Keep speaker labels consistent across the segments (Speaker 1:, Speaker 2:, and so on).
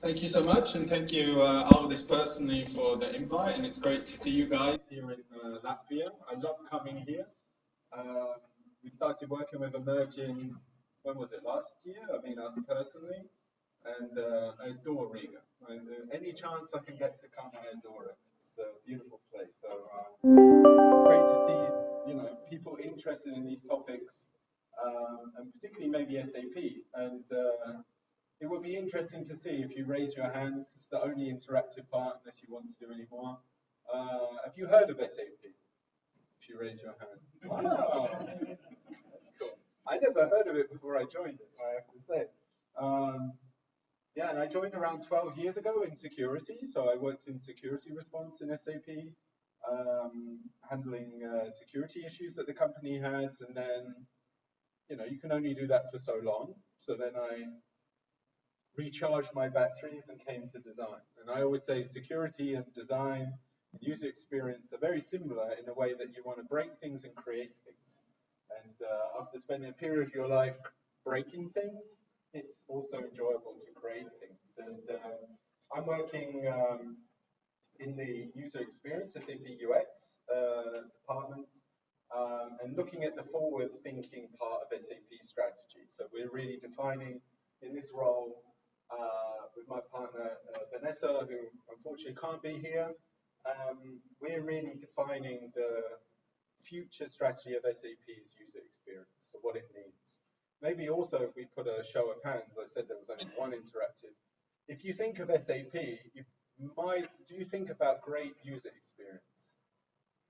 Speaker 1: Thank you so much, and thank you, Aldis, personally for the invite. And it's great to see you guys here in Latvia. I love coming here. Um, we started working with Emerging, when was it, last year? I mean, us personally, and I adore Riga. Any chance I can get to come, I adore it. It's a beautiful place. So it's great to see, people interested in these topics, and particularly maybe SAP. And it will be interesting to see if you raise your hands. It's the only interactive part, unless you want to do any more. Have you heard of SAP? If you raise your hand. Wow, that's cool. I never heard of it before I joined it, I have to say. Um, yeah, and I joined around 12 years ago in security. So I worked in security response in SAP, handling security issues that the company has. And then, you can only do that for so long. So then I recharged my batteries and came to design. And I always say security and design and user experience are very similar in a way that you want to break things and create things. And after spending a period of your life breaking things, it's also enjoyable to create things. And I'm working in the user experience, SAP UX department, and looking at the forward-thinking part of SAP strategy. So we're really defining in this role with my partner Vanessa, who unfortunately can't be here. We're really defining the future strategy of SAP's user experience, so what it means. Maybe also if we put a show of hands, I said there was only one interactive. If you think of SAP, do you think about great user experience?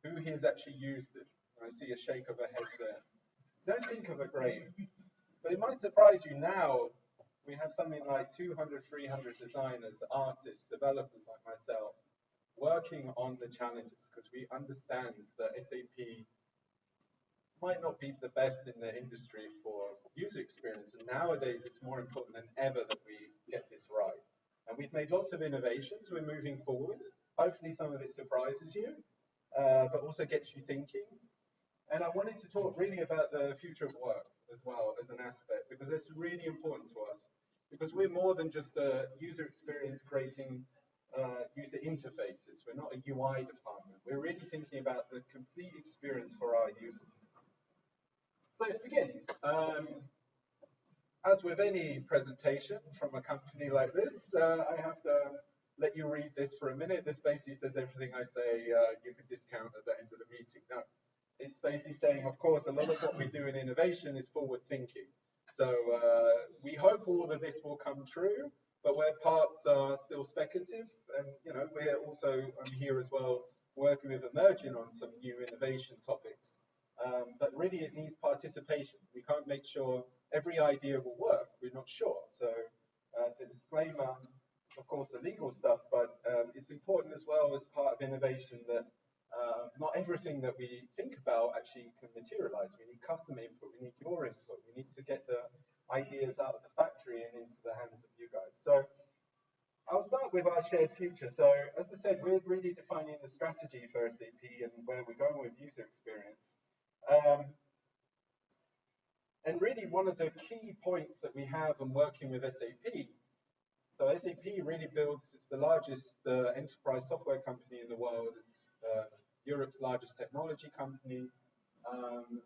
Speaker 1: Who has actually used it? I see a shake of a head there. Don't think of a great, but it might surprise you now. We have something like 200, 300 designers, artists, developers like myself, working on the challenges because we understand that SAP might not be the best in the industry for user experience. And nowadays, it's more important than ever that we get this right. And we've made lots of innovations. We're moving forward. Hopefully, some of it surprises you, but also gets you thinking. And I wanted to talk really about the future of work as well as an aspect, because it's really important to us. Because we're more than just a user experience creating user interfaces. We're not a UI department. We're really thinking about the complete experience for our users. So let's begin. As with any presentation from a company like this, I have to let you read this for a minute. This basically says everything I say you can discount at the end of the meeting. Now, it's basically saying, of course, a lot of what we do in innovation is forward thinking. So we hope all of this will come true, but where parts are still speculative, and we're also here as well working with Emerging on some new innovation topics. But really, it needs participation. We can't make sure every idea will work. We're not sure. So the disclaimer, of course, the legal stuff, but it's important as well as part of innovation that not everything that we think about actually can materialize. We need customer input, we need your input, we need to get the ideas out of the factory and into the hands of you guys. So I'll start with our shared future. So as I said, we're really defining the strategy for SAP and where we're going with user experience. And really one of the key points that we have in working with SAP, so SAP really builds, it's the largest enterprise software company in the world. It's Europe's largest technology company,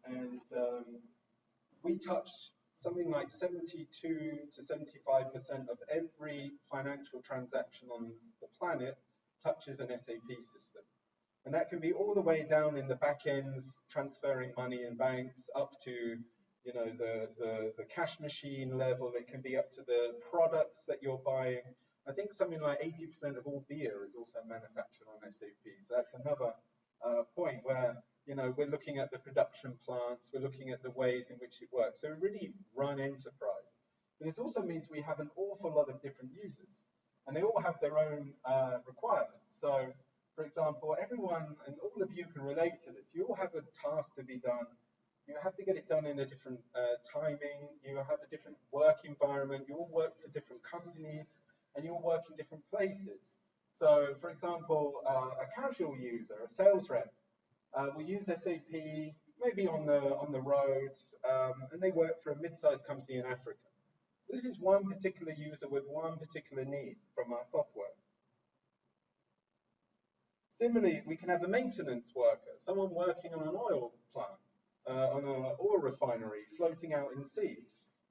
Speaker 1: and we touch something like 72 to 75% of every financial transaction on the planet touches an SAP system. And that can be all the way down in the back ends, transferring money in banks, up to the cash machine level. It can be up to the products that you're buying. I think something like 80% of all beer is also manufactured on SAP. So that's another point where we're looking at the production plants, we're looking at the ways in which it works. So we really run enterprise. But this also means we have an awful lot of different users, and they all have their own requirements. So, for example, everyone and all of you can relate to this. You all have a task to be done. You have to get it done in a different timing. You have a different work environment. You all work for different companies, and you all work in different places. So, for example, a casual user, a sales rep, will use SAP maybe on the road, and they work for a mid-sized company in Africa. So this is one particular user with one particular need from our software. Similarly, we can have a maintenance worker, someone working on an oil plant, on an oil refinery floating out in sea.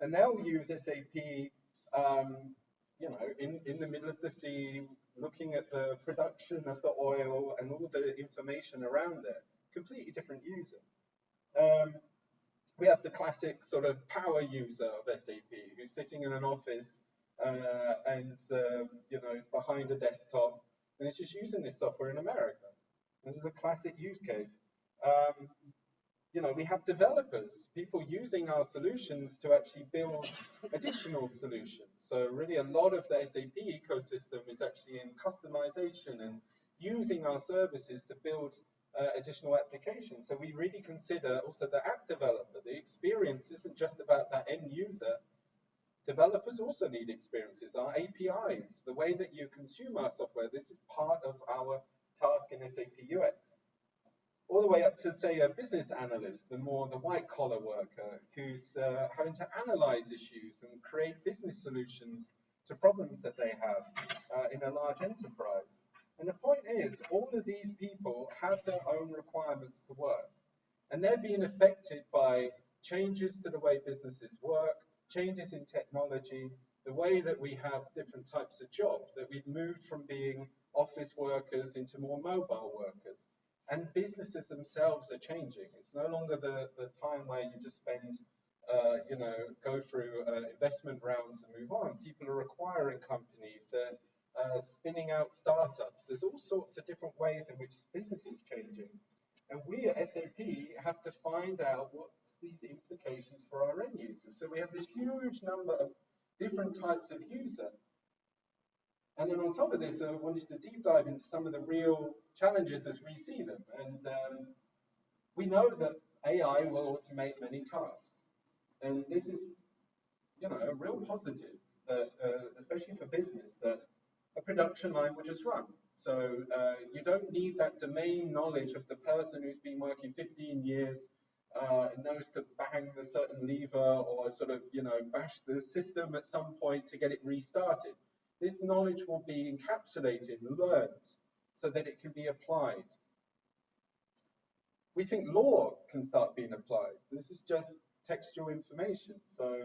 Speaker 1: And they'll use SAP, in the middle of the sea, looking at the production of the oil and all the information around it. Completely different user. We have the classic sort of power user of SAP who's sitting in an office and is behind a desktop and it's just using this software in America. This is a classic use case. We have developers, people using our solutions to actually build additional solutions. So really a lot of the SAP ecosystem is actually in customization and using our services to build additional applications. So we really consider also the app developer. The experience isn't just about that end user. Developers also need experiences, our APIs, the way that you consume our software. This is part of our task in SAP UX. All the way up to, say, a business analyst, the white-collar worker who's having to analyze issues and create business solutions to problems that they have in a large enterprise. And the point is, all of these people have their own requirements to work. And they're being affected by changes to the way businesses work, changes in technology, the way that we have different types of jobs, that we've moved from being office workers into more mobile workers. And businesses themselves are changing. It's no longer the time where you just spend, go through investment rounds and move on. People are acquiring companies. They're spinning out startups. There's all sorts of different ways in which business is changing. And we at SAP have to find out what's these implications for our end users. So we have this huge number of different types of user. And then on top of this, I wanted to deep dive into some of the real challenges as we see them. And we know that AI will automate many tasks. And this is, a real positive, that, especially for business, that a production line will just run. So you don't need that domain knowledge of the person who's been working 15 years, knows to bang a certain lever or sort of, bash the system at some point to get it restarted. This knowledge will be encapsulated, learned, so that it can be applied. We think law can start being applied. This is just textual information. So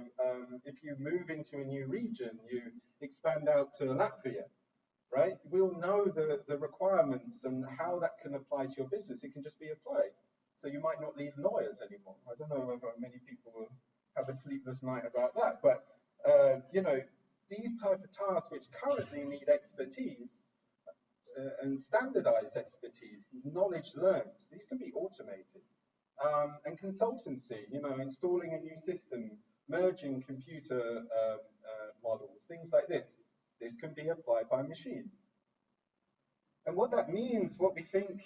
Speaker 1: if you move into a new region, you expand out to Latvia, right? We'll know the requirements and how that can apply to your business. It can just be applied. So you might not need lawyers anymore. I don't know whether many people will have a sleepless night about that, but these type of tasks which currently need expertise and standardized expertise, knowledge learned, these can be automated. And consultancy, installing a new system, merging computer models, things like this. This can be applied by machine. And what that means, what we think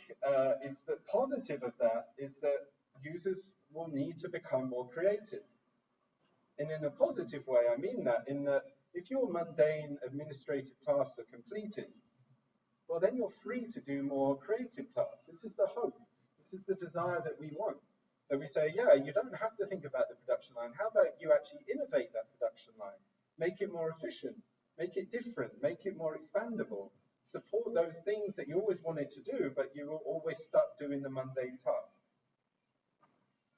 Speaker 1: is the positive of that is that users will need to become more creative. And in a positive way, I mean that in that if your mundane administrative tasks are completed, well, then you're free to do more creative tasks. This is the hope. This is the desire that we want. That we say, yeah, you don't have to think about the production line. How about you actually innovate that production line? Make it more efficient, make it different, make it more expandable. Support those things that you always wanted to do, but you were always stuck doing the mundane task.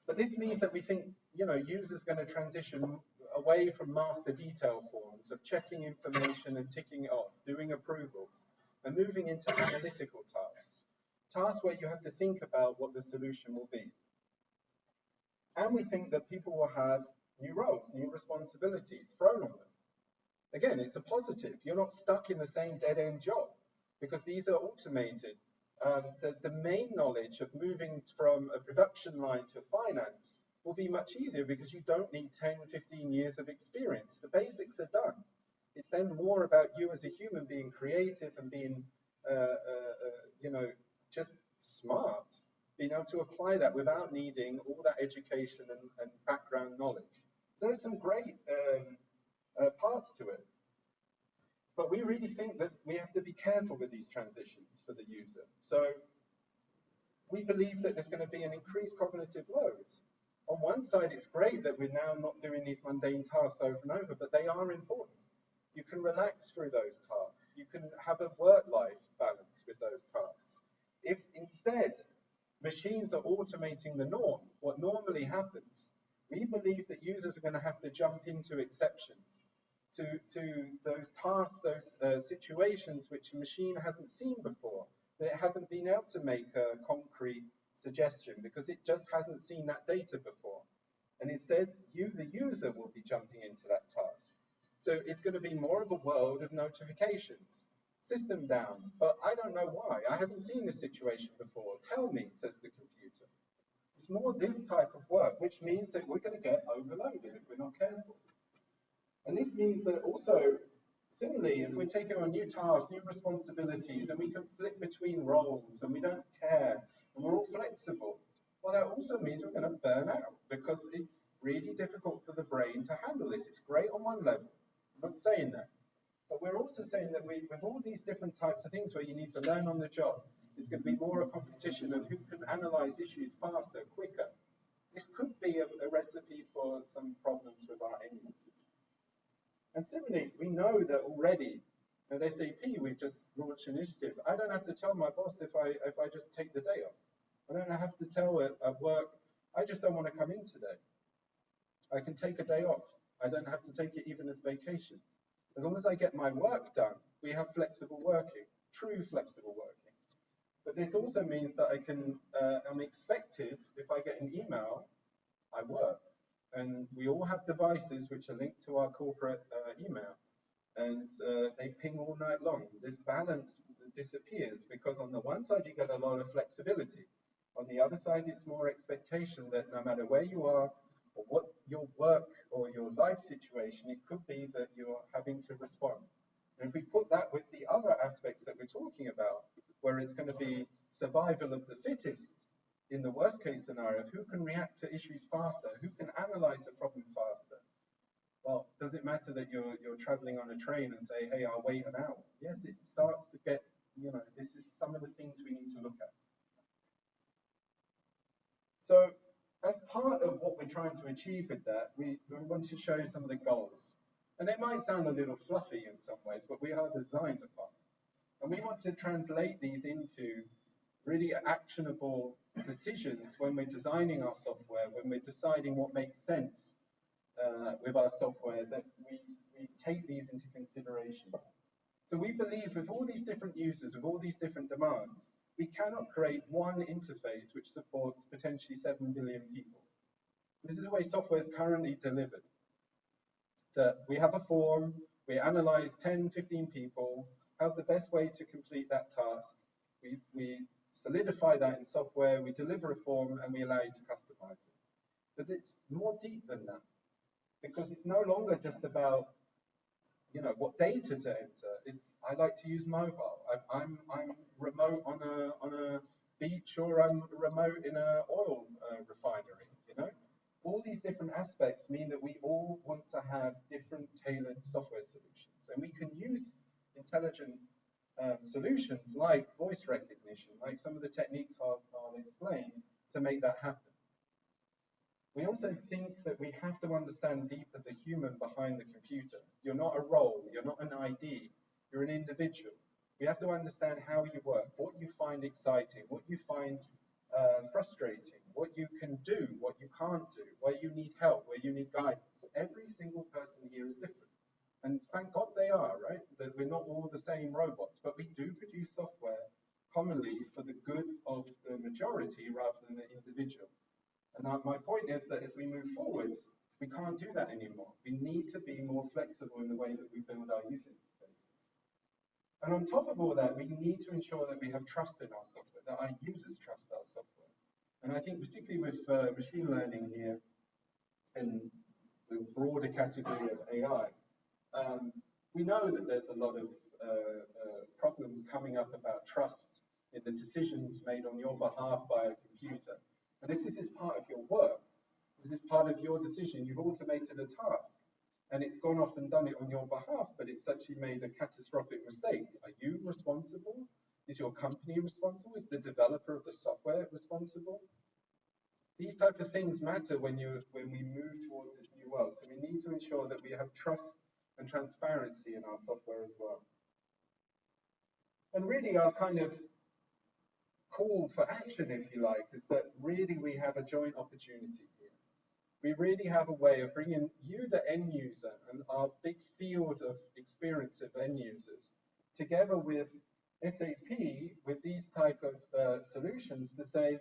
Speaker 1: But this means that we think, users are going to transition away from master detail forms of checking information and ticking it off, doing approvals, and moving into analytical tasks where you have to think about what the solution will be. And we think that people will have new roles, new responsibilities thrown on them. Again, it's a positive. You're not stuck in the same dead-end job because these are automated. The main knowledge of moving from a production line to finance will be much easier because you don't need 10, 15 years of experience. The basics are done. It's then more about you as a human being creative and being, just smart, being able to apply that without needing all that education and background knowledge. So there's some great parts to it. But we really think that we have to be careful with these transitions for the user. So we believe that there's going to be an increased cognitive load on one side, it's great that we're now not doing these mundane tasks over and over, but they are important. You can relax through those tasks. You can have a work-life balance with those tasks. If instead machines are automating the norm, what normally happens, we believe that users are going to have to jump into exceptions to those tasks, those situations which a machine hasn't seen before, that it hasn't been able to make a concrete suggestion because it just hasn't seen that data before. And instead, you, the user, will be jumping into that task. So it's going to be more of a world of notifications. System down, but I don't know why. I haven't seen this situation before. Tell me, says the computer. It's more this type of work, which means that we're going to get overloaded if we're not careful. And this means that also, similarly, if we're taking on new tasks, new responsibilities, and we can flip between roles, and we don't care, and we're all flexible, well, that also means we're going to burn out, because it's really difficult for the brain to handle this. It's great on one level. I'm not saying that. But we're also saying that with all these different types of things where you need to learn on the job, it's going to be more a competition of who can analyze issues faster, quicker. This could be a recipe for some problems with our end users. And similarly, we know that already at SAP, we've just launched an initiative. I don't have to tell my boss if I just take the day off. I don't have to tell at work, I just don't want to come in today. I can take a day off. I don't have to take it even as vacation. As long as I get my work done, we have flexible working, true flexible working. But this also means that I'm expected, if I get an email, I work. And we all have devices which are linked to our corporate email. And they ping all night long. This balance disappears because on the one side, you get a lot of flexibility. On the other side, it's more expectation that no matter where you are, or what your work or your life situation, it could be that you're having to respond. And if we put that with the other aspects that we're talking about, where it's going to be survival of the fittest in the worst case scenario, who can react to issues faster, who can analyze a problem faster. Well, does it matter that you're traveling on a train and say, hey, I'll wait an hour? Yes, it starts to get, this is some of the things we need to look at. So as part of what we're trying to achieve with that, we want to show some of the goals. And they might sound a little fluffy in some ways, but we are designed upon. And we want to translate these into really actionable decisions when we're designing our software, when we're deciding what makes sense with our software, that we take these into consideration. So we believe with all these different users, with all these different demands, we cannot create one interface which supports potentially 7 billion people. This is the way software is currently delivered. That we have a form, we analyze 10, 15 people, how's the best way to complete that task? We solidify that in software, we deliver a form, and we allow you to customize it. But it's more deep than that, because it's no longer just about what data to enter. I like to use mobile. I'm remote on a beach, or I'm remote in an oil refinery. All these different aspects mean that we all want to have different tailored software solutions, and we can use intelligent solutions like voice recognition, like some of the techniques I'll explain, to make that happen. We also think that we have to understand deeper the human behind the computer. You're not a role, you're not an ID, you're an individual. We have to understand how you work, what you find exciting, what you find frustrating, what you can do, what you can't do, where you need help, where you need guidance. Every single person here is different. And thank God they are, right? That we're not all the same robots, but we do produce software commonly for the good of the majority rather than the individual. And my point is that as we move forward, we can't do that anymore. We need to be more flexible in the way that we build our user interfaces. And on top of all that, we need to ensure that we have trust in our software, that our users trust our software. And I think particularly with machine learning here and the broader category of AI, we know that there's a lot of problems coming up about trust in the decisions made on your behalf by a computer. And if this is part of your work, this is part of your decision, you've automated a task, and it's gone off and done it on your behalf, but it's actually made a catastrophic mistake. Are you responsible? Is your company responsible? Is the developer of the software responsible? These type of things matter when we move towards this new world. So we need to ensure that we have trust and transparency in our software as well. And really our kind of call for action, if you like, is that really we have a joint opportunity here. We really have a way of bringing you, the end user, and our big field of experience of end users, together with SAP, with these type of solutions to say,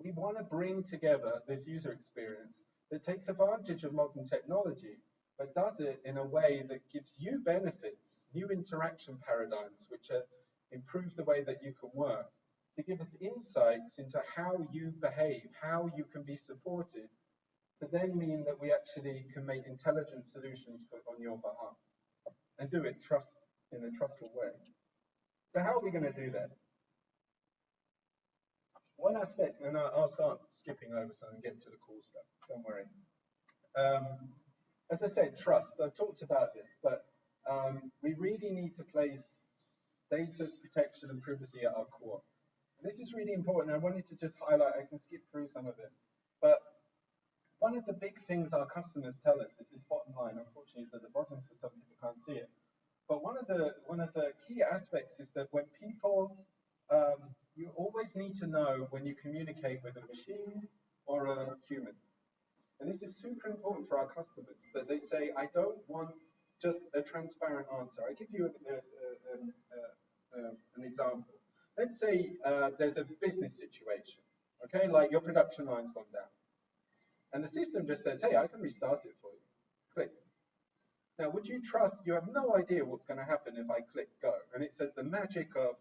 Speaker 1: we want to bring together this user experience that takes advantage of modern technology, but does it in a way that gives you benefits, new interaction paradigms, which improve the way that you can work, to give us insights into how you behave, how you can be supported, to then mean that we actually can make intelligent solutions on your behalf and do it in a trustful way. So how are we going to do that? One aspect, and I'll start skipping over some and get to the cool stuff, don't worry. As I said, trust. I've talked about this, but we really need to place data protection and privacy at our core. And this is really important. I wanted to just highlight, I can skip through some of it, but one of the big things our customers tell us, this is bottom line, unfortunately it's at the bottom so some people can't see it, but one of the key aspects is that when people, you always need to know when you communicate with a machine or a human. And this is super important for our customers, that they say, I don't want just a transparent answer. I give you an example. Let's say there's a business situation, okay, like your production line's gone down. And the system just says, hey, I can restart it for you. Click. Now, would you trust, you have no idea what's going to happen if I click go. And it says the magic of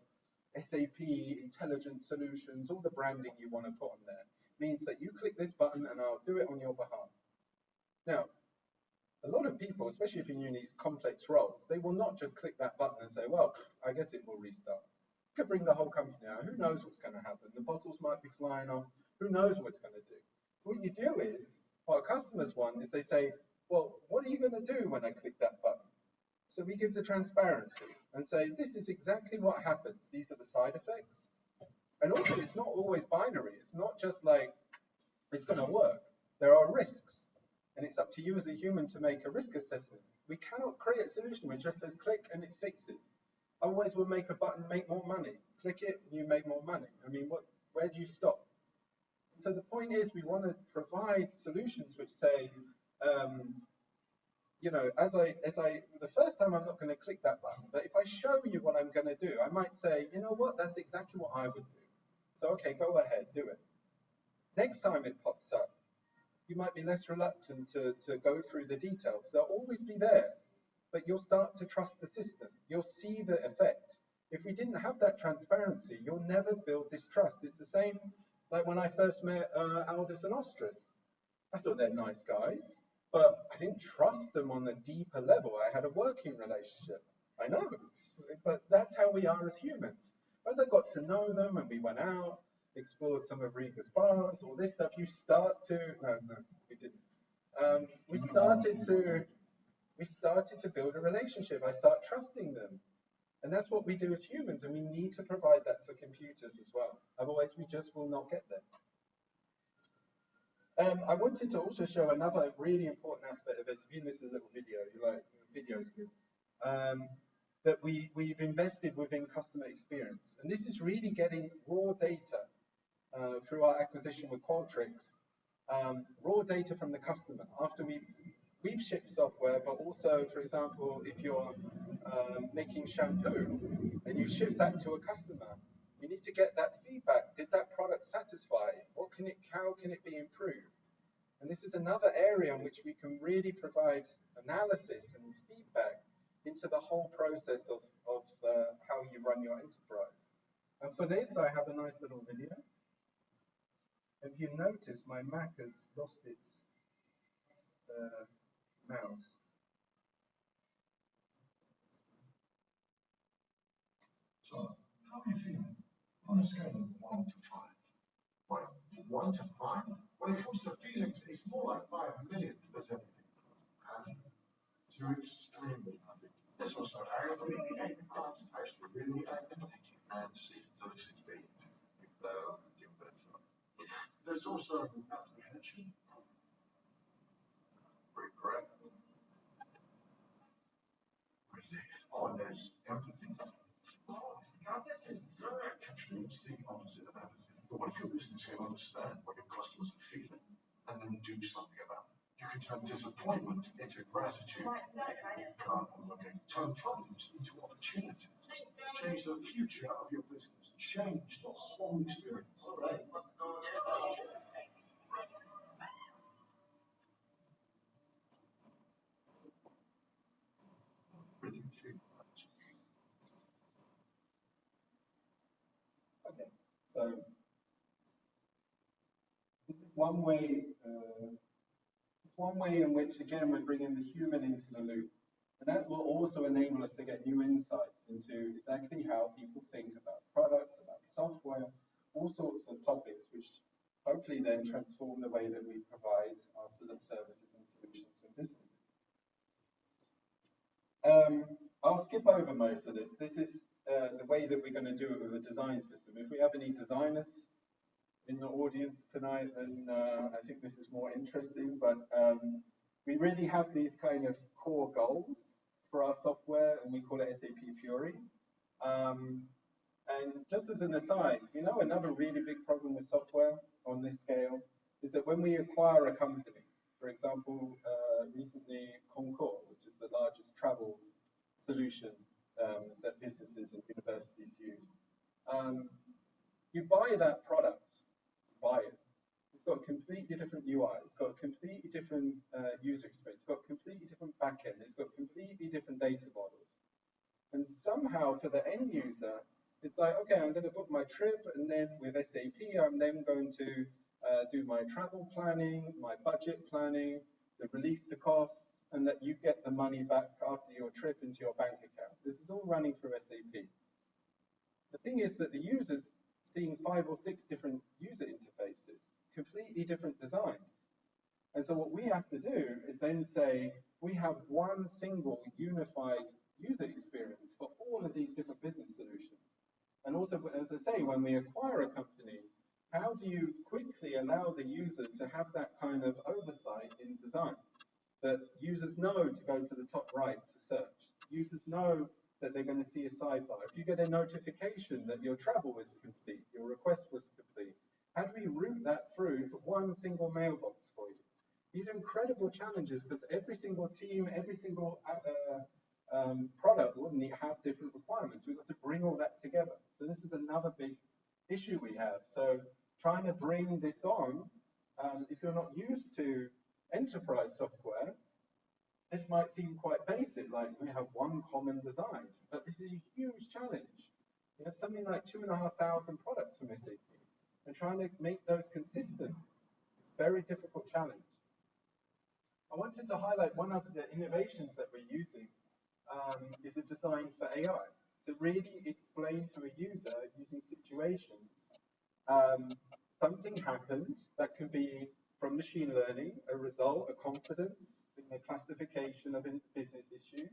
Speaker 1: SAP, intelligent solutions, all the branding you want to put on there, means that you click this button and I'll do it on your behalf. Now, a lot of people, especially if you're in these complex roles, they will not just click that button and say, well, I guess it will restart. It could bring the whole company out. Who knows what's going to happen? The bottles might be flying off. Who knows what it's going to do? What you do is, what our customers want is they say, well, what are you going to do when I click that button? So we give the transparency and say, this is exactly what happens. These are the side effects. And also, it's not always binary. It's not just like, it's going to work. There are risks. And it's up to you as a human to make a risk assessment. We cannot create a solution which just says click and it fixes. Otherwise, we'll make a button, make more money. Click it, and you make more money. I mean, where do you stop? So the point is, we want to provide solutions which say, you know, the first time I'm not going to click that button, but if I show you what I'm going to do, I might say, you know what, that's exactly what I would do. So, okay, go ahead, do it. Next time it pops up, you might be less reluctant to go through the details. They'll always be there, but you'll start to trust the system. You'll see the effect. If we didn't have that transparency, you'll never build this trust. It's the same like when I first met Aldous and Ostras. I thought they're nice guys, but I didn't trust them on a deeper level. I had a working relationship. I know, but that's how we are as humans. As I got to know them and we went out, explored some of Riga's bars, all this stuff, you start to, no, we didn't. We started to build a relationship. I start trusting them. And that's what we do as humans, and we need to provide that for computers as well. Otherwise, we just will not get there. I wanted to also show another really important aspect of SAP, and this is a little video, you like, video is good, that we've invested within customer experience. And this is really getting raw data through our acquisition with Qualtrics, raw data from the customer after we've shipped software, but also, for example, if you're making shampoo and you ship that to a customer, you need to get that feedback. Did that product satisfy? How can it be improved? And this is another area in which we can really provide analysis and feedback into the whole process of how you run your enterprise. And for this, I have a nice little video. If you notice, my Mac has lost its mouse.
Speaker 2: So, how are you feeling on a scale of 1 to 5? Well, 1 to 5, when it comes to feelings, it's more like 5 million for this everything from happy to extremely happy. This was so actually really and see those things being there's also apprehension, regret, relief, or there's empathy. Oh, God, this is actually it's the opposite of empathy. But what if your business can understand what your customers are feeling and then do something about it? You can turn disappointment into gratitude. Turn problems into opportunities. Change the future of your business. Change the whole experience. All right. Brilliant.
Speaker 1: Okay, so this is one way. It's one way in which, again, we're bringing the human into the loop, and that will also enable us to get new insights into exactly how people think about products, about software, all sorts of topics, which hopefully then transform the way that we provide our sort of services and solutions in businesses. I'll skip over most of this. This is the way that we're going to do it with a design system. If we have any designers in the audience tonight, then I think this is more interesting. But we really have these kind of core goals for our software, and we call it SAP Fury. And just as an aside, you know, another really big problem with software on this scale is that when we acquire a company, for example, recently Concorde, which is the largest travel solution that businesses and universities use, you buy that product, buy it. It's got a completely different UI. It's got a completely different user experience. It's got a completely different backend. It's got completely different data models. And somehow for the end user, it's like, okay, I'm going to book my trip, and then with SAP, I'm then going to do my travel planning, my budget planning, the release to cost, and that you get the money back after your trip into your bank account. This is all running through SAP. The thing is that the user's seeing 5 or 6 different user interfaces, completely different designs. And so what we have to do is then say, we have one single unified user experience for all of these different business solutions. And also, as I say, when we acquire a company, how do you quickly allow the user to have that kind of oversight in design? That users know to go to the top right to search. Users know that they're going to see a sidebar. If you get a notification that your travel was complete, your request was complete, how do we route that through to one single mailbox for you? These are incredible challenges because every single team, every single product will have different requirements. We've got to bring all that together. So this is another big issue we have. So trying to bring this on, if you're not used to enterprise software, this might seem quite basic, like we have one common design, but this is a huge challenge. We have something like 2,500 products from SAP, and trying to make those consistent is a very difficult challenge. I wanted to highlight one of the innovations that we're using is a design for AI, to really explain to a user using situations. Something happened that can be from machine learning, a result, a confidence in the classification of a business issue,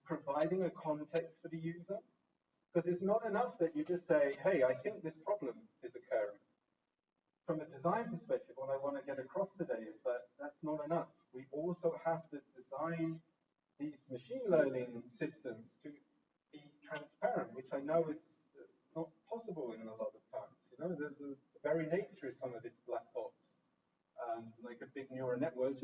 Speaker 1: providing a context for the user. Because it's not enough that you just say, hey, I think this problem is occurring. From a design perspective, what I want to get across today is that that's not enough. We also have to design these machine learning systems to be transparent, which I know is not possible in a lot of times. You know, the very nature is some of it's black box, like a big neural network.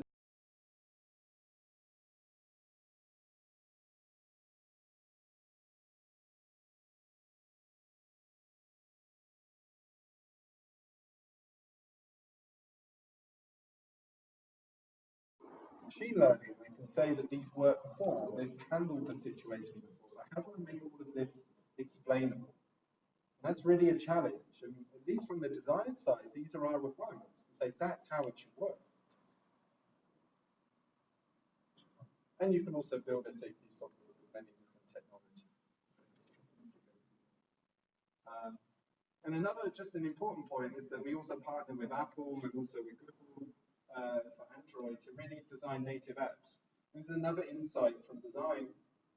Speaker 1: Machine learning, we can say that these work before, this handled the situation before. Like, how do we make all of this explainable? And that's really a challenge. And at least from the design side, these are our requirements to say that's how it should work. And you can also build SAP software with many different technologies. And another, just an important point is that we also partner with Apple and also with Google for Android to really design native apps. This is another insight from design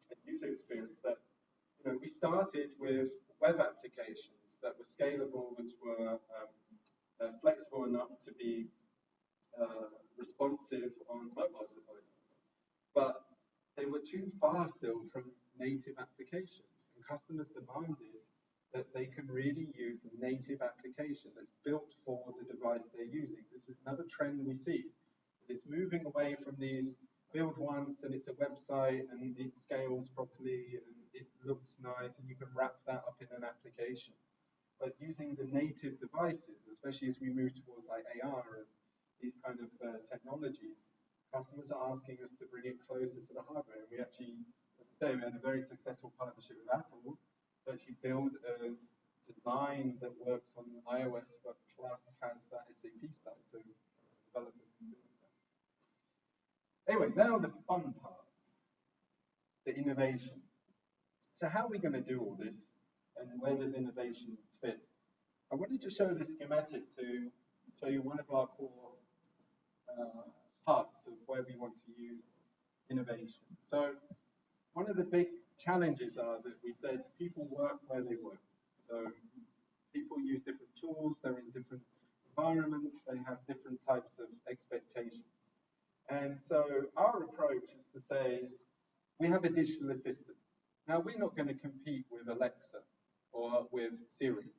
Speaker 1: and user experience that we started with web applications that were scalable, which were flexible enough to be responsive on mobile devices. But they were too far still from native applications, and customers demanded that they can really use a native application that's built for the device they're using. This is another trend we see. It's moving away from these build once and it's a website and it scales properly and it looks nice and you can wrap that up in an application. But using the native devices, especially as we move towards like AR and these kind of technologies, customers are asking us to bring it closer to the hardware. And we actually, today we had a very successful partnership with Apple to actually build a design that works on iOS, but plus has that SAP stack, so developers can do that. Anyway, now the fun parts, the innovation. So how are we going to do all this, and where does innovation fit? I wanted to show this schematic to show you one of our core parts of where we want to use innovation. So one of the big challenges are that we said people work where they work. So people use different tools, they're in different environments, they have different types of expectations. And so our approach is to say, we have a digital assistant. Now we're not going to compete with Alexa or with Siri.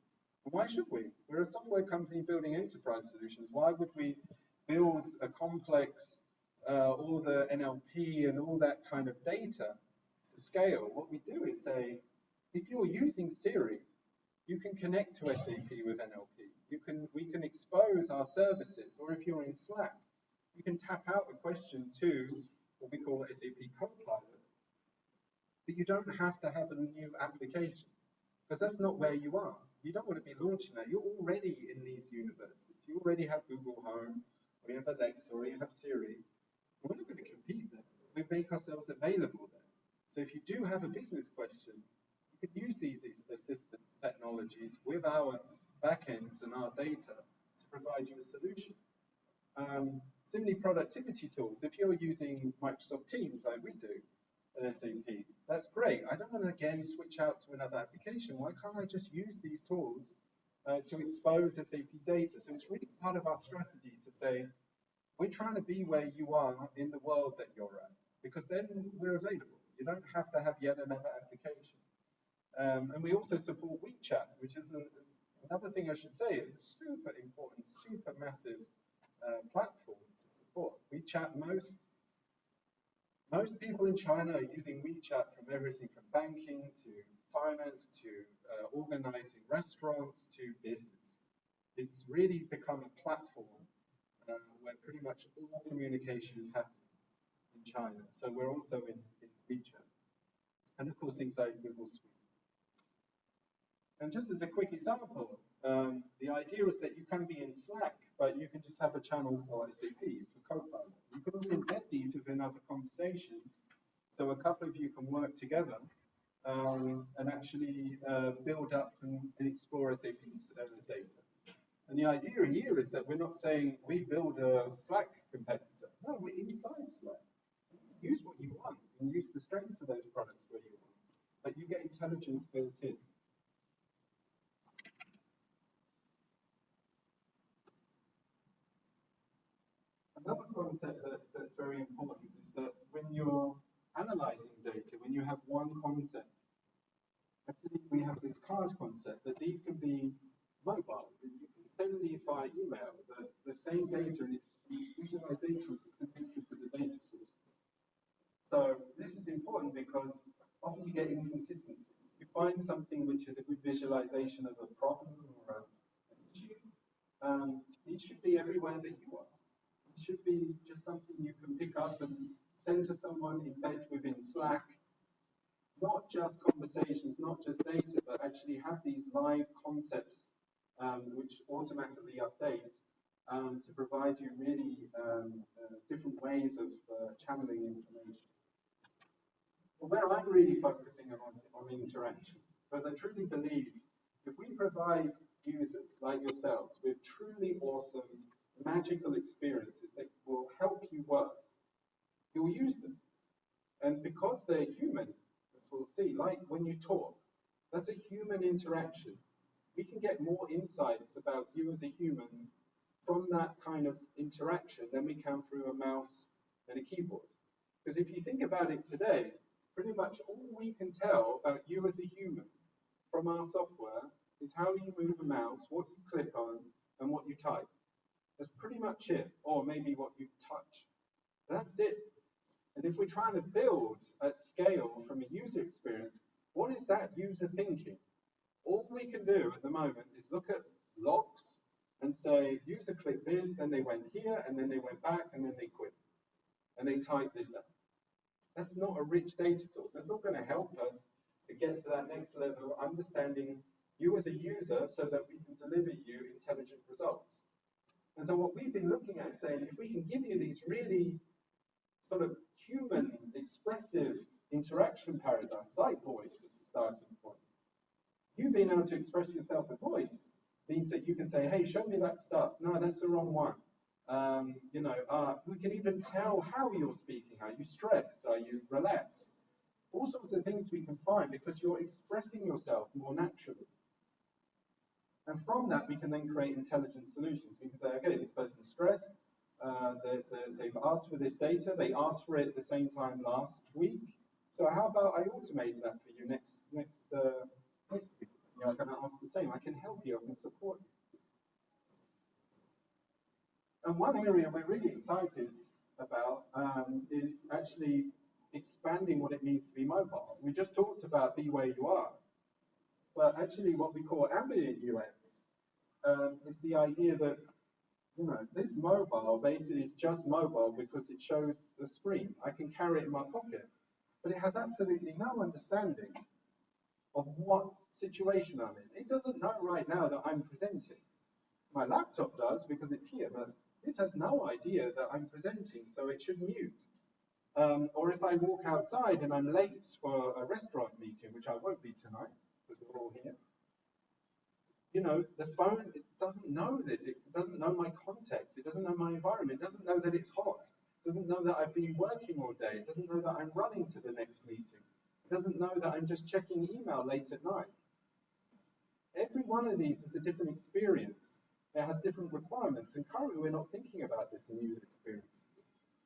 Speaker 1: Why should we? We're a software company building enterprise solutions. Why would we build a complex, all the NLP and all that kind of data to scale? What we do is say, if you're using Siri, you can connect to SAP with NLP. We can expose our services, or if you're in Slack, you can tap out a question to what we call SAP Copilot. But you don't have to have a new application, because that's not where you are. You don't want to be launching that. You're already in these universes. You already have Google Home, or you have Alexa, or you have Siri. We're not going to compete there. We make ourselves available there. So if you do have a business question, you can use these assistant technologies with our backends and our data to provide you a solution. Similarly, productivity tools. If you're using Microsoft Teams like we do at SAP, that's great. I don't want to again switch out to another application. Why can't I just use these tools to expose SAP data? So it's really part of our strategy to say, we're trying to be where you are in the world that you're at, because then we're available. You don't have to have yet another application. And we also support WeChat, which is another thing I should say. It's super important, super massive platform to support. WeChat, most people in China are using WeChat from everything from banking to finance to organizing restaurants to business. It's really become a platform where pretty much all communication is happening in China. So we're also in WeChat. And of course, things like Google Suite. And just as a quick example, the idea is that you can be in Slack, but you can just have a channel for SAP, for Copilot. You can also embed these within other conversations, so a couple of you can work together and actually build up and explore SAP's data. And the idea here is that we're not saying we build a Slack competitor. No, we're inside Slack. Use what you want and use the strengths of those products where you want, but you get intelligence built in. Another concept that's very important is that when you're analyzing data, when you have one concept, actually we have this card concept that these can be mobile. You can send these via email, the same data, and its visualizations are connected to the data source. So this is important because often you get inconsistency. You find something which is a good visualization of a problem or an issue. It should be everywhere that you are. It should be just something you can pick up and send to someone, embed within Slack. Not just conversations, not just data, but actually have these live concepts which automatically update to provide you really different ways of channeling information. But where I'm really focusing on interaction, because I truly believe if we provide users like yourselves with truly awesome, magical experiences that will help you work, you'll use them. And because they're human, as we'll see, like when you talk, that's a human interaction. we can get more insights about you as a human from that kind of interaction than we can through a mouse and a keyboard. Because if you think about it today, pretty much all we can tell about you as a human from our software is how you move a mouse, what you click on, and what you type. That's pretty much it, or maybe what you touch. That's it. And if we're trying to build at scale from a user experience, what is that user thinking? All we can do at the moment is look at logs and say, user clicked this, then they went here, and then they went back, and then they quit. And they typed this up. That's not a rich data source. That's not going to help us to get to that next level of understanding you as a user so that we can deliver you intelligent results. And so what we've been looking at is saying, if we can give you these really sort of human, expressive interaction paradigms, like voice as a starting point, you being able to express yourself with voice means that you can say, hey, show me that stuff. No, that's the wrong one. We can even tell how you're speaking. Are you stressed? Are you relaxed? All sorts of things we can find because you're expressing yourself more naturally. And from that, we can then create intelligent solutions. We can say, okay, this person's stressed. They've asked for this data. They asked for it at the same time last week. So how about I automate that for you next week? I can ask the same. I can help you. I can support you. And one area we're really excited about is actually expanding what it means to be mobile. We just talked about be where you are, but actually what we call ambient UX is the idea that this mobile basically is just mobile because it shows the screen. I can carry it in my pocket, but it has absolutely no understanding of what situation I'm in. It doesn't know right now that I'm presenting. My laptop does because it's here, but this has no idea that I'm presenting, so it should mute. Or if I walk outside and I'm late for a restaurant meeting, which I won't be tonight because we're all here, the phone, it doesn't know this. It doesn't know my context. It doesn't know my environment. It doesn't know that it's hot. It doesn't know that I've been working all day. It doesn't know that I'm running to the next meeting. It doesn't know that I'm just checking email late at night. Every one of these is a different experience. It has different requirements, and currently we're not thinking about this in user experience.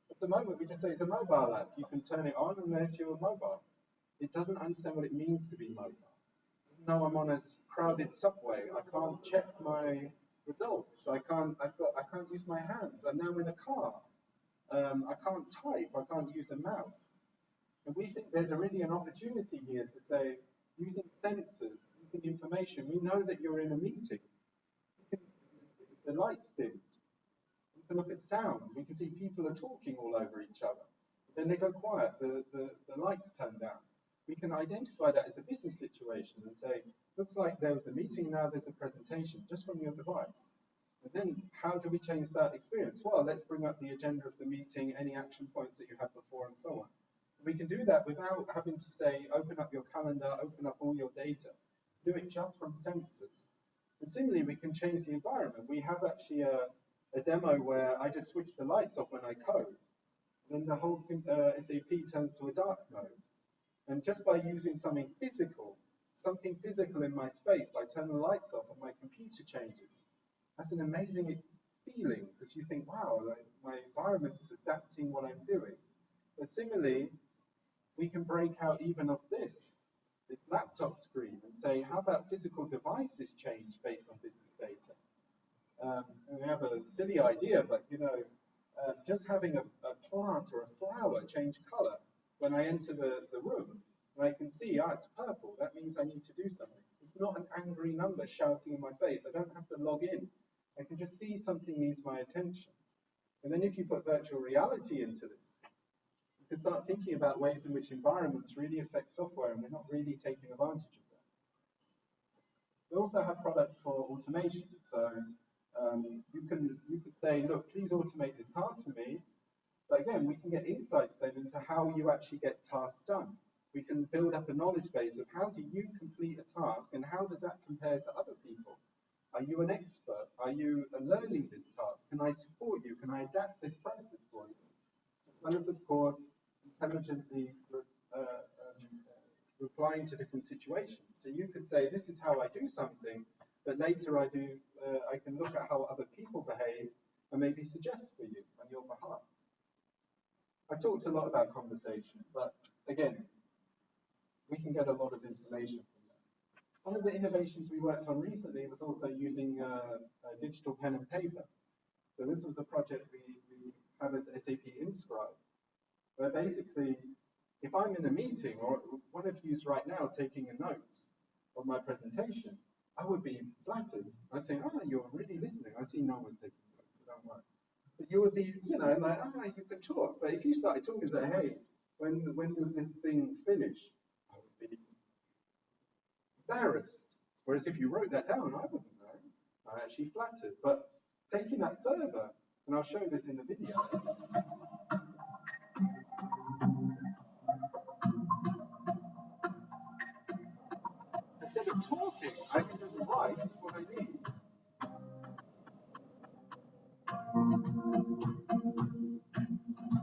Speaker 1: At the moment, we just say it's a mobile app. You can turn it on, and there's your mobile. It doesn't understand what it means to be mobile. It doesn't know I'm on a crowded subway. I can't check my results. I can't use my hands. I'm now in a car. I can't type. I can't use a mouse. And we think there's really an opportunity here to say, using sensors, using information, we know that you're in a meeting. The lights dimmed. We can look at sound. We can see people are talking all over each other. Then they go quiet. The lights turn down. We can identify that as a business situation and say, looks like there was a meeting, now there's a presentation, just from your device. And then how do we change that experience? Well, let's bring up the agenda of the meeting, any action points that you had before, and so on. We can do that without having to say, open up your calendar, open up all your data. Do it just from sensors. And similarly, we can change the environment. We have actually a demo where I just switch the lights off when I code. Then the whole SAP turns to a dark mode. And just by using something physical in my space, by turning the lights off and my computer changes, that's an amazing feeling because you think, wow, my environment's adapting what I'm doing. But similarly, we can break out even of this laptop screen and say, how about physical devices change based on business data? And we have a silly idea, but just having a plant or a flower change color when I enter the room, and I can see, it's purple, that means I need to do something. It's not an angry number shouting in my face. I don't have to log in. I can just see something needs my attention. And then if you put virtual reality into this, you can start thinking about ways in which environments really affect software, and we're not really taking advantage of that. We also have products for automation. So you could say, look, please automate this task for me. But again, we can get insights then into how you actually get tasks done. We can build up a knowledge base of how do you complete a task and how does that compare to other people? Are you an expert? Are you learning this task? Can I support you? Can I adapt this process for you? As well as, of course, intelligently replying to different situations. So you could say, this is how I do something, But later I can look at how other people behave and maybe suggest for you on your behalf. I talked a lot about conversation, but again, we can get a lot of information from that. One of the innovations we worked on recently was also using a digital pen and paper. So this was a project we have as SAP Inscribe, where basically, if I'm in a meeting, or one of you's right now taking a note of my presentation, I would be flattered. I'd think, oh, you're really listening. I see no one's taking notes, so don't worry. But you would be, you know, like, ah, you can talk. But if you started talking and say, hey, when does this thing finish? I would be embarrassed. Whereas if you wrote that down, I wouldn't know. I'm actually flattered. But taking that further, and I'll show this in the video. Instead of talking, I can just write what I need.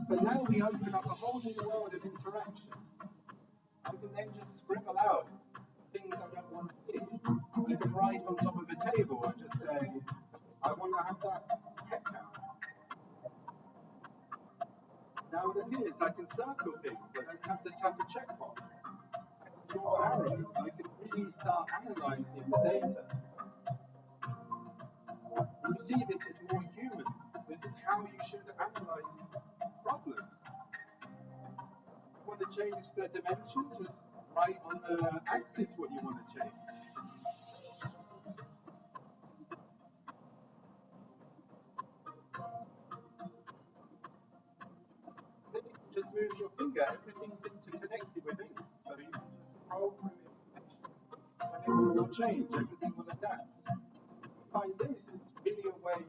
Speaker 1: But now we open up a whole new world of interaction. I can then just scribble out things I don't want to see. I can write on top of a table and just say, I want to have that headcount. Now it appears I can circle things. I don't have to tap a checkbox. I can draw arrows. I can really start analyzing the data. And you see, this is more human. This is how you should analyze problems. You want to change the dimension, just write on the axis what you want to change. Then you can just move your finger, everything's interconnected with ink. So you can just scroll through information and it will change, everything will adapt. I find this is really a way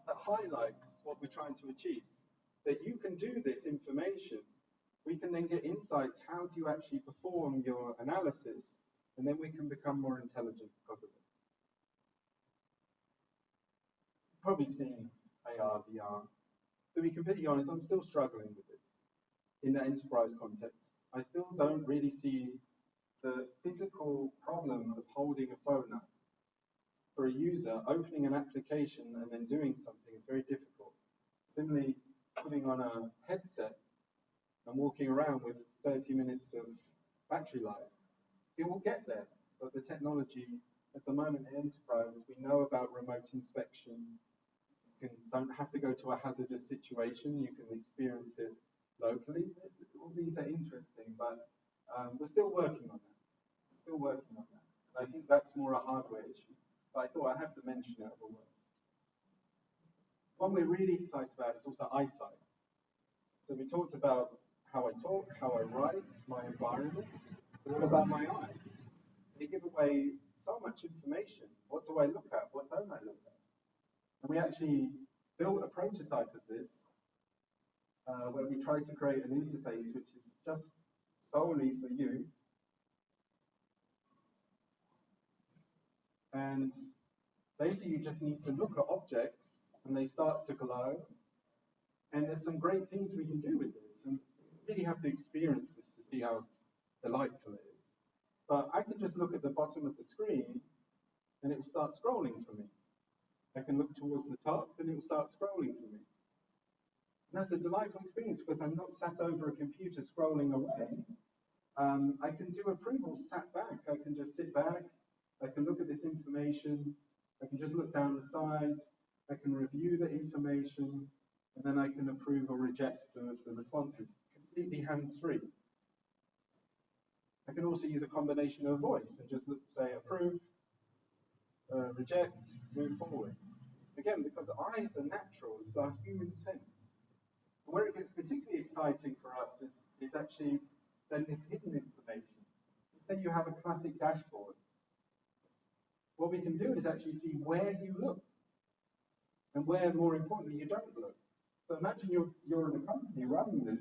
Speaker 1: that highlights what we're trying to achieve. That you can do this information, we can then get insights, how do you actually perform your analysis, and then we can become more intelligent because of it. You've probably seen AR, VR. To be completely honest, I'm still struggling with this in the enterprise context. I still don't really see the physical problem of holding a phone up. For a user, opening an application and then doing something is very difficult. Similarly, putting on a headset and walking around with 30 minutes of battery life, it will get there. But the technology, at the moment in enterprise, we know about remote inspection. You don't have to go to a hazardous situation. You can experience it locally. All these are interesting, but we're still working on that. Still working on that. And I think that's more a hardware issue. But I thought I have to mention it otherwise. One we're really excited about is also eyesight. So we talked about how I talk, how I write, my environment, but what about my eyes? They give away so much information. What do I look at? What don't I look at? And we actually built a prototype of this where we tried to create an interface which is just solely for you. And basically, you just need to look at objects and they start to glow. And there's some great things we can do with this. And you really have to experience this to see how delightful it is. But I can just look at the bottom of the screen and it will start scrolling for me. I can look towards the top and it will start scrolling for me. And that's a delightful experience because I'm not sat over a computer scrolling away. I can do approvals sat back. I can just sit back. I can look at this information. I can just look down the side. I can review the information. And then I can approve or reject the responses completely hands-free. I can also use a combination of voice and just say approve, reject, move forward. Again, because eyes are natural, it's our human sense. And where it gets particularly exciting for us is actually then this hidden information. Say you have a classic dashboard. What we can do is actually see where you look and where, more importantly, you don't look. So imagine you're in a company running this,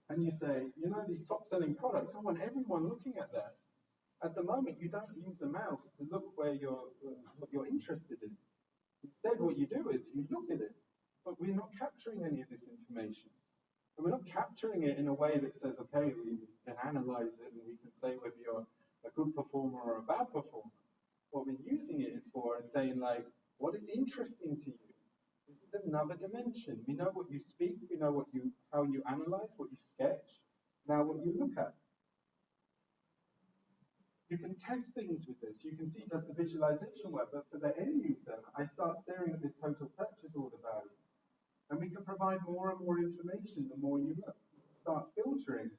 Speaker 1: and you say, you know, these top-selling products, I want everyone looking at that. At the moment, you don't use a mouse to look where what you're interested in. Instead, what you do is you look at it, but we're not capturing any of this information. And we're not capturing it in a way that says, okay, we can analyze it and we can say whether you're a good performer or a bad performer. What we're using it is for is saying like, what is interesting to you? This is another dimension. We know what you speak, we know how you analyze, what you sketch, now what you look at. You can test things with this. You can see, does the visualization work? But for the end user, I start staring at this total purchase order value. And we can provide more and more information the more you look. Start filtering.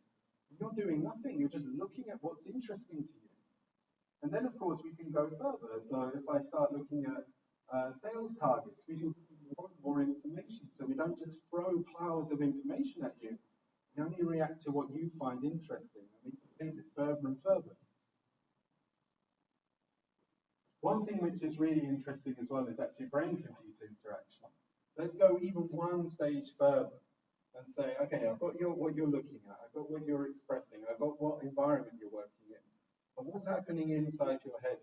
Speaker 1: You're doing nothing. You're just looking at what's interesting to you. And then, of course, we can go further. So if I start looking at sales targets, we can want more information. So we don't just throw piles of information at you. We only react to what you find interesting. And we can take this further and further. One thing which is really interesting as well is actually brain-computer interaction. Let's go even one stage further and say, okay, I've got what you're looking at, I've got what you're expressing, I've got what environment you're working in, but what's happening inside your head?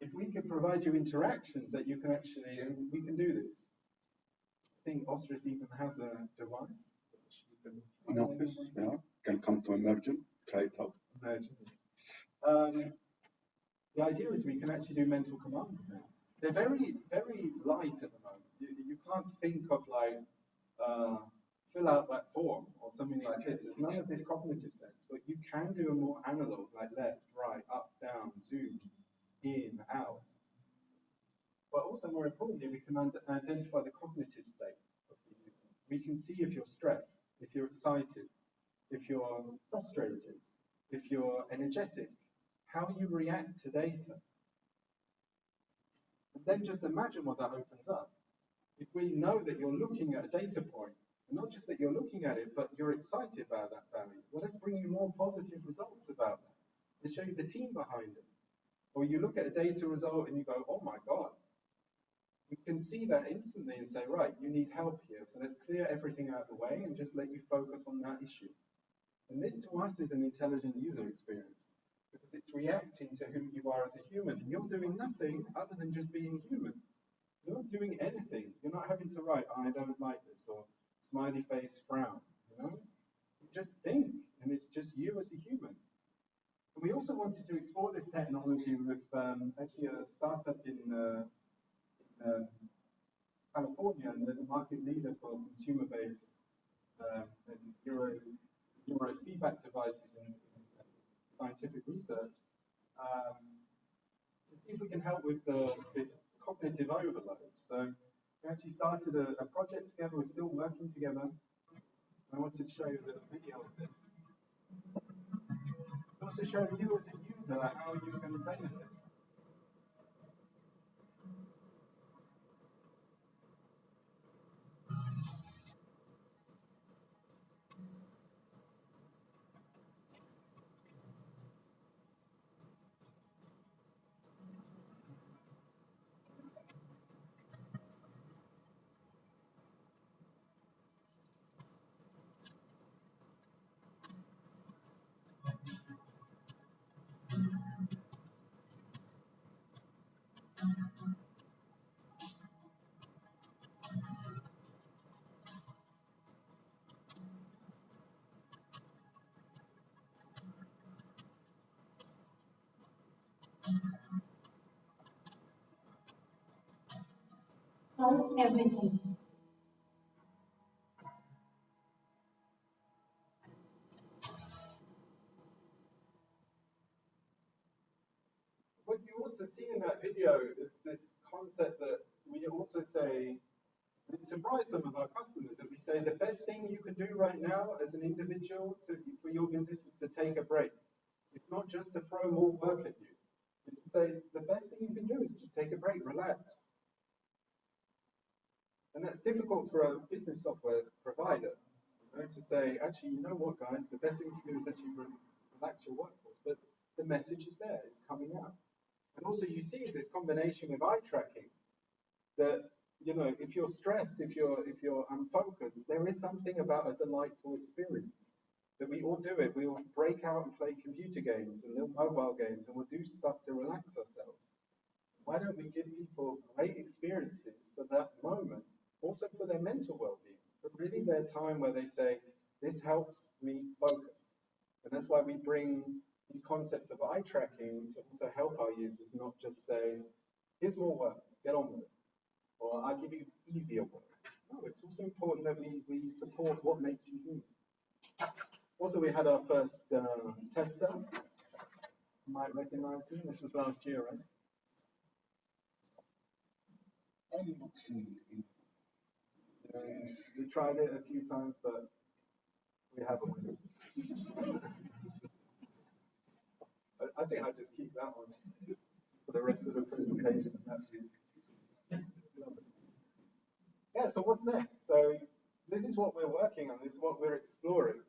Speaker 1: If we could provide you interactions that you can actually, and we can do this. I think Ostris even has a device which you can.
Speaker 3: In office, yeah, can come to Emergent, try it out.
Speaker 1: The idea is we can actually do mental commands now. They're very, very light at the moment. You can't think of like, fill out that form or something like this. There's none of this cognitive sense, but you can do a more analog, like left, right, up, down, zoom, in, out. But also more importantly, we can identify the cognitive state of the user. We can see if you're stressed, if you're excited, if you're frustrated, if you're energetic, how you react to data. And then just imagine what that opens up. If we know that you're looking at a data point, and not just that you're looking at it, but you're excited about that value, well, let's bring you more positive results about that. Let's show you the team behind it. Or you look at a data result and you go, oh my God. We can see that instantly and say, right, you need help here. So let's clear everything out of the way and just let you focus on that issue. And this to us is an intelligent user experience, because it's reacting to who you are as a human. And you're doing nothing other than just being human. You're not doing anything. You're not having to write, I don't like this, or smiley face frown. You just think, and it's just you as a human. And we also wanted to explore this technology with actually a startup in California, and they're the market leader for consumer-based neurofeedback devices in scientific research. To see if we can help with this cognitive overload. So we actually started a project together. We're still working together. I wanted to show you a little video of this. Also show you as a user how you can benefit.
Speaker 4: Close everything.
Speaker 1: What you also see in that video is this concept that we also say, and surprise them of our customers, that we say the best thing you can do right now as an individual for your business is to take a break. It's not just to throw more work at you. It's to say the best thing you can do is just take a break, relax. And that's difficult for a business software provider, to say, actually, you know what, guys, the best thing to do is actually relax your workforce. But the message is there, it's coming out. And also you see this combination with eye tracking, that if you're stressed, if you're unfocused, there is something about a delightful experience. That we all do it. We all break out and play computer games and little mobile games, and we'll do stuff to relax ourselves. Why don't we give people great experiences for that moment, also for their mental well-being, but really their time where they say, this helps me focus. And that's why we bring these concepts of eye tracking to also help our users, not just say, here's more work, get on with it, or I'll give you easier work. No, it's also important that we support what makes you human. Also, we had our first tester. You might recognize him. This was last year, right?
Speaker 3: Unboxing.
Speaker 1: We tried it a few times, but we haven't. I think I'll just keep that one for the rest of the presentation. Yeah, so what's next? So this is what we're working on, this is what we're exploring.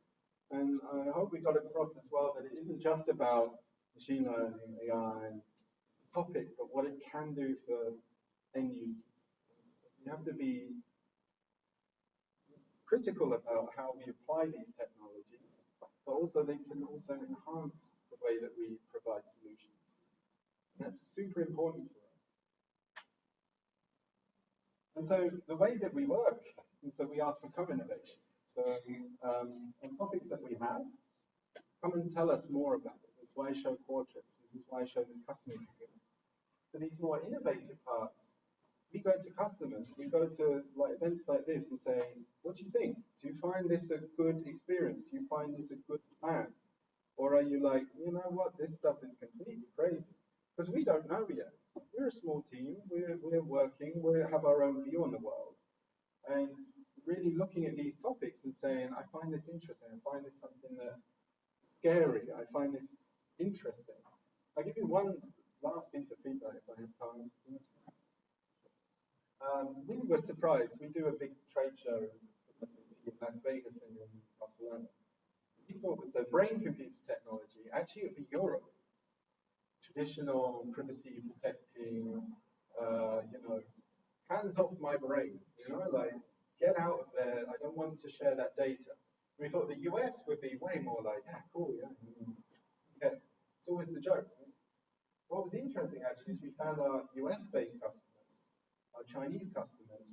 Speaker 1: And I hope we got across as well that it isn't just about machine learning, AI, topic, but what it can do for end users. You have to be critical about how we apply these technologies, but also they can also enhance the way that we provide solutions. And that's super important for us. And so the way that we work is that we ask for co-innovation. So on topics that we have, come and tell us more about it. That's why I show portraits. This is why I show this customer experience. For these more innovative parts, we go to customers, we go to events like this and say, what do you think? Do you find this a good experience? Do you find this a good plan? Or are you like, you know what, this stuff is completely crazy? Because we don't know yet. We're a small team, we're working, we have our own view on the world. And really looking at these topics and saying, I find this interesting, I find this something that's scary, I find this interesting. I'll give you one last piece of feedback if I have time. We were surprised. We do a big trade show in Las Vegas and in Barcelona. We thought that the brain computer technology, actually it would be Europe. Traditional privacy protecting, hands off my brain, like get out of there. I don't want to share that data. We thought the US would be way more like, yeah, cool, yeah. Yes. It's always the joke. What was interesting actually is we found our US-based customers, our Chinese customers,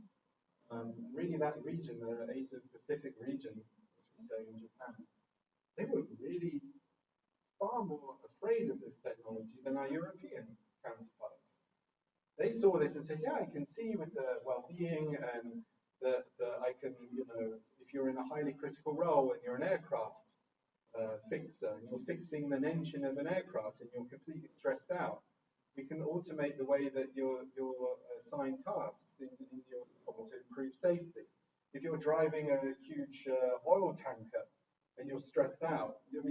Speaker 1: really that region, the Asia-Pacific region, as we say in Japan, they were really far more afraid of this technology than our European counterparts. They saw this and said, yeah, I can see with the well-being and that I can, if you're in a highly critical role and you're an aircraft fixer and you're fixing an engine of an aircraft and you're completely stressed out, we can automate the way that you're assigned tasks in your role to improve safety. If you're driving a huge oil tanker and you're stressed out, you're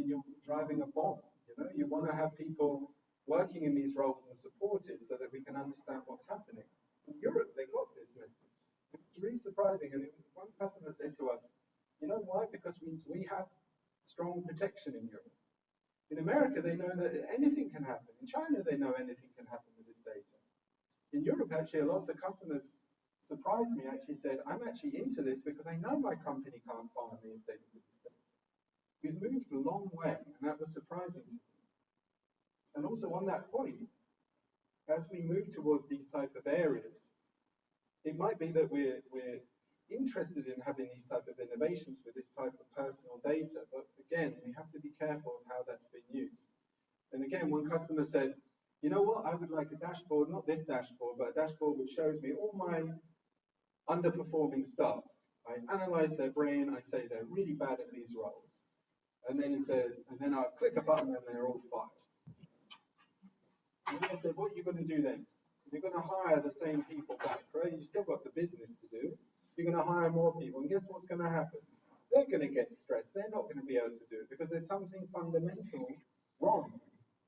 Speaker 1: driving a bomb. You want to have people working in these roles and supported so that we can understand what's happening. In Europe, they got this message. It's really surprising. And one customer said to us, you know why? Because we have strong protection in Europe. In America, they know that anything can happen. In China, they know anything can happen with this data. In Europe, actually, a lot of the customers surprised me, actually said, I'm actually into this because I know my company can't fire me if they do this data. We've moved a long way, and that was surprising to me. And also on that point, as we move towards these type of areas, it might be that we're interested in having these type of innovations with this type of personal data, but again, we have to be careful of how that's been used. And again, one customer said, you know what, I would like a dashboard, not this dashboard, but a dashboard which shows me all my underperforming staff. I analyze their brain, I say they're really bad at these roles. And then he said, and then I'll click a button and they're all fired. And I said, what are you going to do then? You're going to hire the same people back, right? You've still got the business to do. You're going to hire more people. And guess what's going to happen? They're going to get stressed. They're not going to be able to do it because there's something fundamental wrong,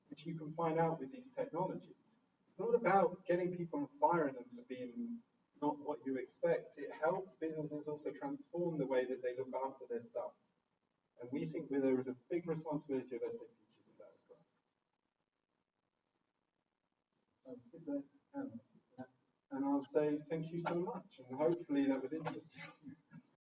Speaker 1: which you can find out with these technologies. It's not about getting people and firing them for being not what you expect. It helps businesses also transform the way that they look after their staff. And we think that there is a big responsibility of SAP to do that as well. And I'll say thank you so much, and hopefully that was interesting.